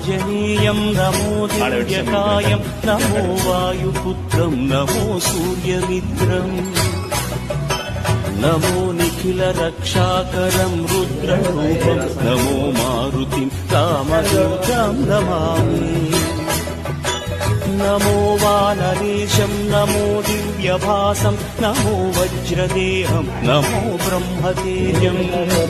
Anjaneyam నమో దివ్యకాయం నమో వాయుపుత్రం నమో సూర్యమిత్రం నమో Nikhila రక్షాకరం రుద్రరూపం నమో మారుతిం రామదూతం నమామి నమో వానరేశం నమో దివ్యభాసం నమో వజ్రదేహం నమో బ్రహ్మతేజం నమో